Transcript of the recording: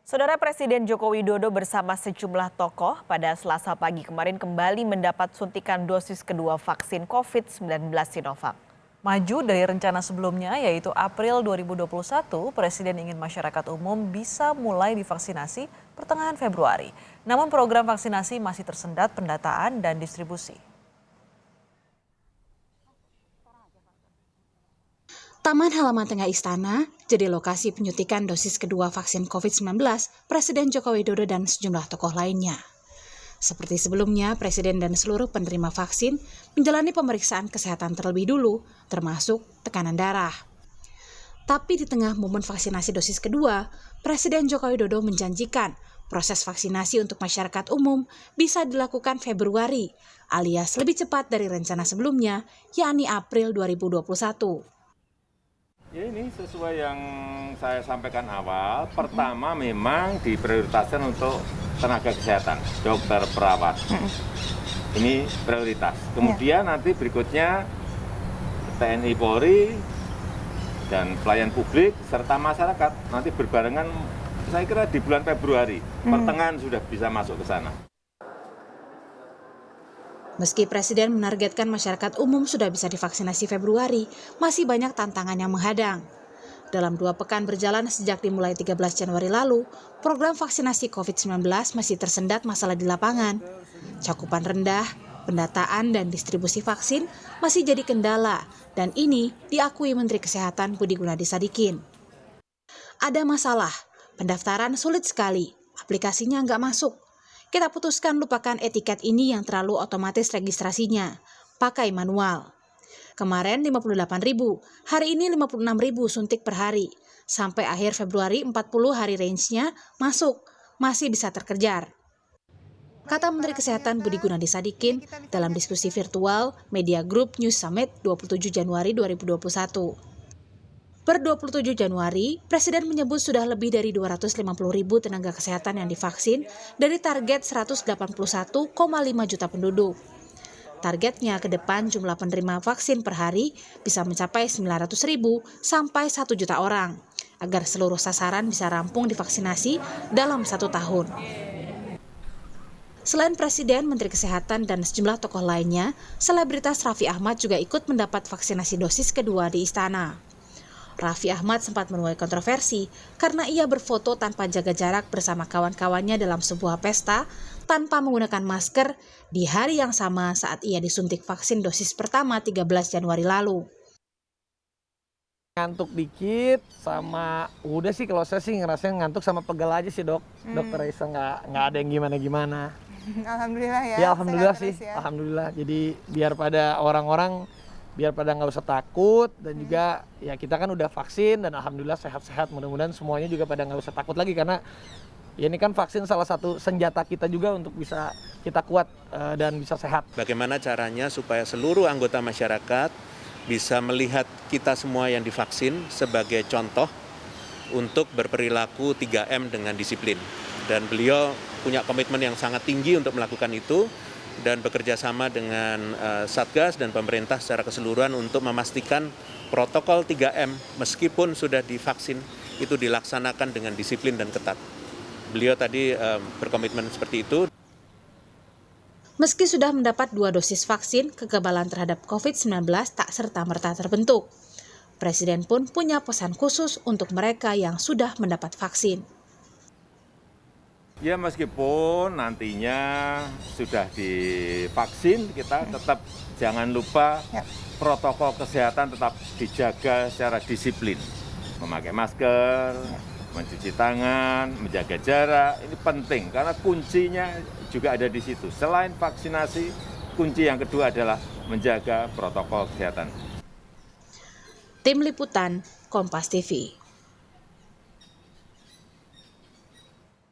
Saudara Presiden Joko Widodo bersama sejumlah tokoh pada Selasa pagi kemarin kembali mendapat suntikan dosis kedua vaksin COVID-19 Sinovac. Maju dari rencana sebelumnya yaitu April 2021, Presiden ingin masyarakat umum bisa mulai divaksinasi pertengahan Februari. Namun program vaksinasi masih tersendat pendataan dan distribusi. Taman halaman tengah istana jadi lokasi penyuntikan dosis kedua vaksin COVID-19 Presiden Joko Widodo dan sejumlah tokoh lainnya. Seperti sebelumnya, Presiden dan seluruh penerima vaksin menjalani pemeriksaan kesehatan terlebih dulu, termasuk tekanan darah. Tapi di tengah momen vaksinasi dosis kedua, Presiden Joko Widodo menjanjikan proses vaksinasi untuk masyarakat umum bisa dilakukan Februari, alias lebih cepat dari rencana sebelumnya, yakni April 2021. Ya, ini sesuai yang saya sampaikan awal. Pertama memang diprioritaskan untuk tenaga kesehatan, dokter, perawat. Ini prioritas. Kemudian nanti berikutnya TNI Polri dan pelayan publik serta masyarakat nanti berbarengan, saya kira di bulan Februari, pertengahan sudah bisa masuk ke sana. Meski Presiden menargetkan masyarakat umum sudah bisa divaksinasi Februari, masih banyak tantangan yang menghadang. Dalam 2 pekan berjalan sejak dimulai 13 Januari lalu, program vaksinasi COVID-19 masih tersendat masalah di lapangan. Cakupan rendah, pendataan dan distribusi vaksin masih jadi kendala, dan ini diakui Menteri Kesehatan Budi Gunadi Sadikin. Ada masalah, pendaftaran sulit sekali, aplikasinya nggak masuk. Kita putuskan lupakan etiket ini yang terlalu otomatis registrasinya, pakai manual. Kemarin 58.000, hari ini 56.000 suntik per hari. Sampai akhir Februari 40 hari range-nya masuk, masih bisa terkejar. Kata Menteri Kesehatan Budi Gunadi Sadikin dalam diskusi virtual Media Group News Summit 27 Januari 2021. Per 27 Januari, Presiden menyebut sudah lebih dari 250.000 tenaga kesehatan yang divaksin dari target 181,5 juta penduduk. Targetnya ke depan jumlah penerima vaksin per hari bisa mencapai 900.000 sampai 1 juta orang, agar seluruh sasaran bisa rampung divaksinasi dalam 1 tahun. Selain Presiden, Menteri Kesehatan, dan sejumlah tokoh lainnya, selebritas Raffi Ahmad juga ikut mendapat vaksinasi dosis kedua di istana. Raffi Ahmad sempat menuai kontroversi karena ia berfoto tanpa jaga jarak bersama kawan-kawannya dalam sebuah pesta tanpa menggunakan masker di hari yang sama saat ia disuntik vaksin dosis pertama 13 Januari lalu. Ngantuk dikit sama udah sih, kalau saya sih ngerasain ngantuk sama pegal aja sih, Dok. Dokter Raisa nggak ada yang gimana-gimana. Alhamdulillah ya. Ya alhamdulillah sih, ya. alhamdulillah. Jadi biar pada orang-orang nggak usah takut, dan juga ya kita kan udah vaksin dan alhamdulillah sehat-sehat, mudah-mudahan semuanya juga pada nggak usah takut lagi, karena ya ini kan vaksin salah satu senjata kita juga untuk bisa kita kuat dan bisa sehat. Bagaimana caranya supaya seluruh anggota masyarakat bisa melihat kita semua yang divaksin sebagai contoh untuk berperilaku 3M dengan disiplin, dan beliau punya komitmen yang sangat tinggi untuk melakukan itu dan bekerja sama dengan Satgas dan pemerintah secara keseluruhan untuk memastikan protokol 3M meskipun sudah divaksin itu dilaksanakan dengan disiplin dan ketat. Beliau tadi berkomitmen seperti itu. Meski sudah mendapat 2 dosis vaksin, kekebalan terhadap COVID-19 tak serta-merta terbentuk. Presiden pun punya pesan khusus untuk mereka yang sudah mendapat vaksin. Ya, meskipun nantinya sudah divaksin, kita tetap jangan lupa protokol kesehatan tetap dijaga secara disiplin. Memakai masker, mencuci tangan, menjaga jarak, ini penting karena kuncinya juga ada di situ. Selain vaksinasi, kunci yang kedua adalah menjaga protokol kesehatan. Tim Liputan, Kompas TV.